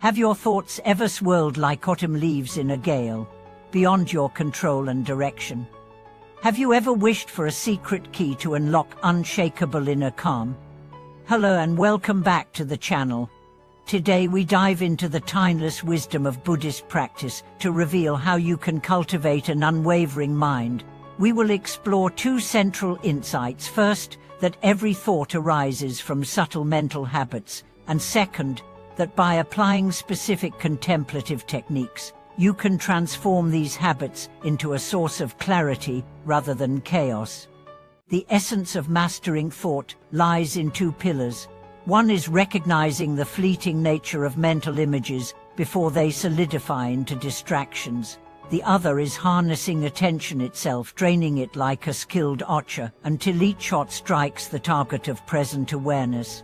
Have your thoughts ever swirled like autumn leaves in a gale, beyond your control and direction? Have you ever wished for a secret key to unlock unshakable inner calm? Hello and welcome back to the channel. Today we dive into the timeless wisdom of Buddhist practice to reveal how you can cultivate an unwavering mind. We will explore two central insights. First, that every thought arises from subtle mental habits, and second, that by applying specific contemplative techniques, you can transform these habits into a source of clarity rather than chaos. The essence of mastering thought lies in two pillars. One is recognizing the fleeting nature of mental images before they solidify into distractions. The other is harnessing attention itself, draining it like a skilled archer until each shot strikes the target of present awareness.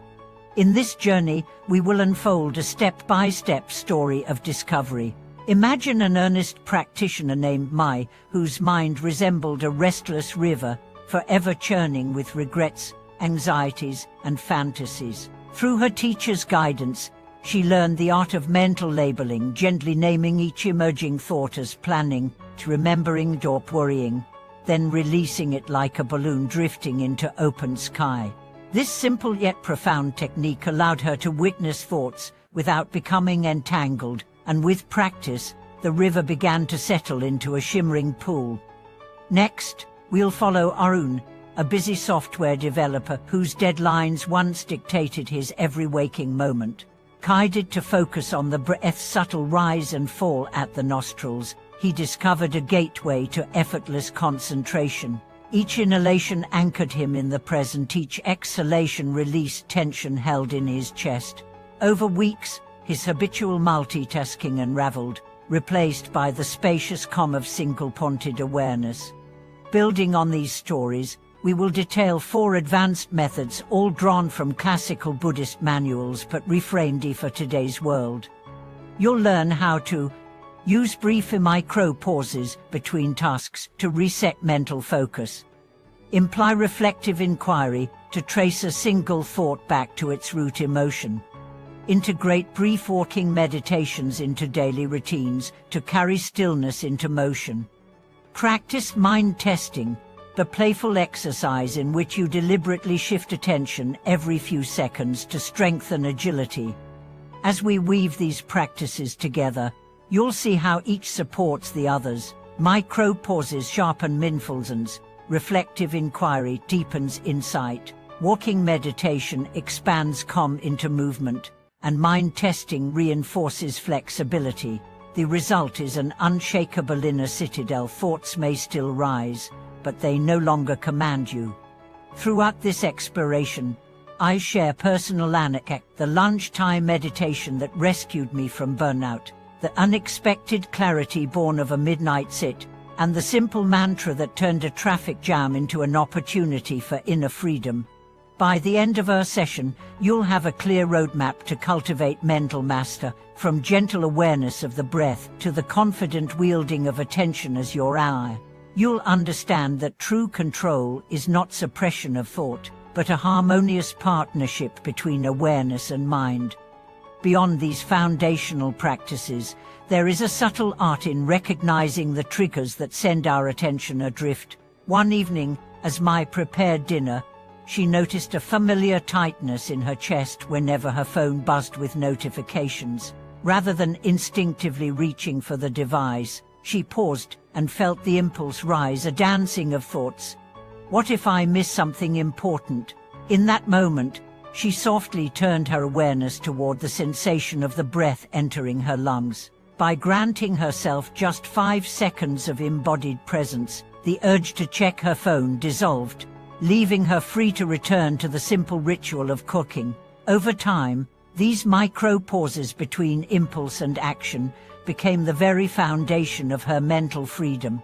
In this journey, we will unfold a step-by-step story of discovery. Imagine an earnest practitioner named Mai, whose mind resembled a restless river, forever churning with regrets, anxieties, and fantasies. Through her teacher's guidance, she learned the art of mental labeling, gently naming each emerging thought as planning, to remembering or worrying, then releasing it like a balloon drifting into open sky. This simple yet profound technique allowed her to witness thoughts without becoming entangled, and with practice, the river began to settle into a shimmering pool. Next, we'll follow Arun, a busy software developer whose deadlines once dictated his every waking moment. Guided to focus on the breath's subtle rise and fall at the nostrils, he discovered a gateway to effortless concentration. Each inhalation anchored him in the present, each exhalation released tension held in his chest. Over weeks, his habitual multitasking unraveled, replaced by the spacious calm of single-pointed awareness. Building on these stories, we will detail 4 advanced methods, all drawn from classical Buddhist manuals but reframed for today's world. You'll learn how to use brief micro-pauses between tasks to reset mental focus. Imply reflective inquiry to trace a single thought back to its root emotion. Integrate brief walking meditations into daily routines to carry stillness into motion. Practice mind testing, the playful exercise in which you deliberately shift attention every few seconds to strengthen agility. As we weave these practices together, you'll see how each supports the others. Micro-pauses sharpen mindfulness, reflective inquiry deepens insight, walking meditation expands calm into movement, and mind testing reinforces flexibility. The result is an unshakable inner citadel. Thoughts may still rise, but they no longer command you. Throughout this exploration, I share personal anecdote, the lunchtime meditation that rescued me from burnout, the unexpected clarity born of a midnight sit, and the simple mantra that turned a traffic jam into an opportunity for inner freedom. By the end of our session, you'll have a clear roadmap to cultivate mental mastery, from gentle awareness of the breath to the confident wielding of attention as your ally. You'll understand that true control is not suppression of thought, but a harmonious partnership between awareness and mind. Beyond these foundational practices, there is a subtle art in recognizing the triggers that send our attention adrift. One evening, as Mai prepared dinner, she noticed a familiar tightness in her chest whenever her phone buzzed with notifications. Rather than instinctively reaching for the device, she paused and felt the impulse rise, a dancing of thoughts. What if I miss something important? In that moment, she softly turned her awareness toward the sensation of the breath entering her lungs. By granting herself just 5 seconds of embodied presence, the urge to check her phone dissolved, leaving her free to return to the simple ritual of cooking. Over time, these micro-pauses between impulse and action became the very foundation of her mental freedom.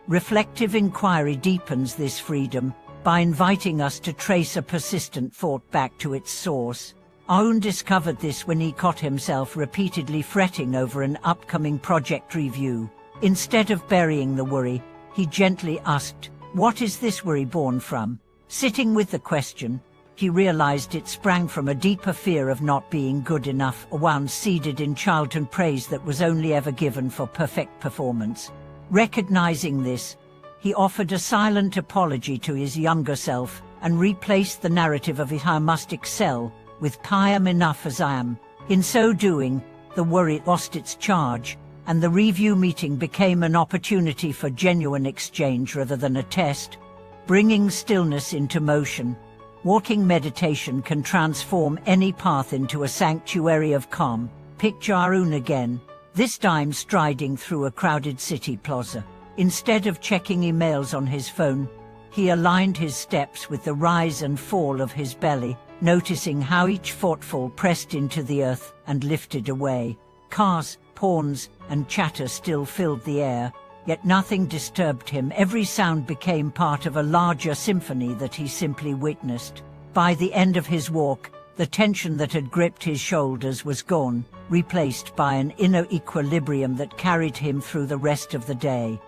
Reflective inquiry deepens this freedom by inviting us to trace a persistent thought back to its source. Arun discovered this when he caught himself repeatedly fretting over an upcoming project review. Instead of burying the worry, he gently asked, "What is this worry born from?" Sitting with the question, he realized it sprang from a deeper fear of not being good enough, a wound seeded in childhood praise that was only ever given for perfect performance. Recognizing this, he offered a silent apology to his younger self and replaced the narrative of "I must excel" with "I am enough as I am." In so doing, the worry lost its charge, and the review meeting became an opportunity for genuine exchange rather than a test, bringing stillness into motion. Walking meditation can transform any path into a sanctuary of calm. Picture Arun again, this time striding through a crowded city plaza. Instead of checking emails on his phone, he aligned his steps with the rise and fall of his belly, noticing how each footfall pressed into the earth and lifted away. Cars, horns, and chatter still filled the air, yet nothing disturbed him. Every sound became part of a larger symphony that he simply witnessed. By the end of his walk, the tension that had gripped his shoulders was gone, replaced by an inner equilibrium that carried him through the rest of the day.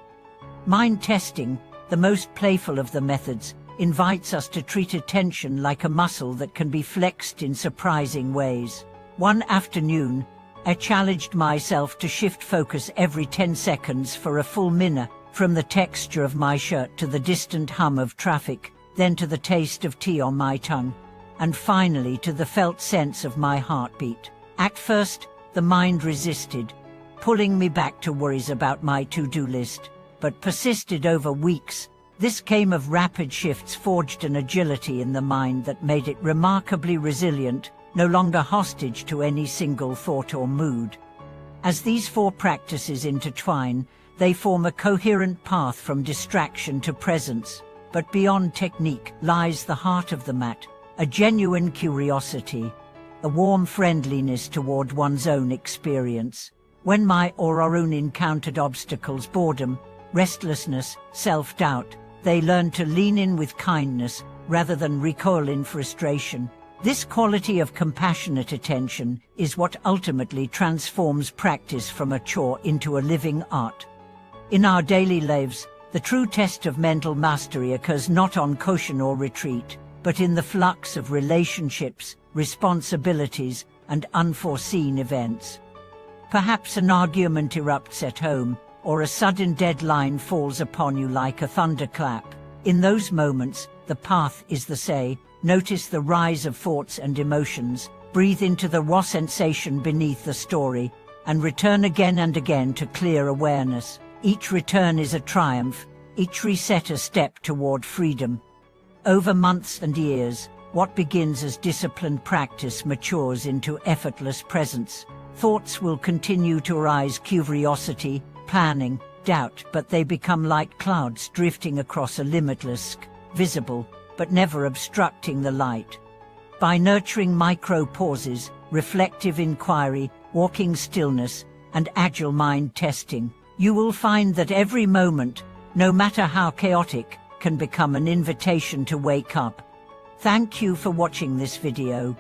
Mind testing, the most playful of the methods, invites us to treat attention like a muscle that can be flexed in surprising ways. One afternoon, I challenged myself to shift focus every 10 seconds for a full minute, from the texture of my shirt to the distant hum of traffic, then to the taste of tea on my tongue, and finally to the felt sense of my heartbeat. At first, the mind resisted, pulling me back to worries about my to-do list, but persisted over weeks. This came of rapid shifts forged an agility in the mind that made it remarkably resilient, no longer hostage to any single thought or mood. As these 4 practices intertwine, they form a coherent path from distraction to presence. But beyond technique lies the heart of the mat, a genuine curiosity, a warm friendliness toward one's own experience. When Arun encountered obstacles, boredom, restlessness, self-doubt, they learned to lean in with kindness rather than recoil in frustration. This quality of compassionate attention is what ultimately transforms practice from a chore into a living art. In our daily lives, the true test of mental mastery occurs not on cushion or retreat, but in the flux of relationships, responsibilities, and unforeseen events. Perhaps an argument erupts at home, or a sudden deadline falls upon you like a thunderclap. In those moments, the path is the same. Notice the rise of thoughts and emotions, breathe into the raw sensation beneath the story, and return again and again to clear awareness. Each return is a triumph, each reset a step toward freedom. Over months and years, what begins as disciplined practice matures into effortless presence. Thoughts will continue to arise, curiosity, planning, doubt, but they become like clouds drifting across a limitless sky, visible, but never obstructing the light. By nurturing micro-pauses, reflective inquiry, walking stillness, and agile mind testing, you will find that every moment, no matter how chaotic, can become an invitation to wake up. Thank you for watching this video.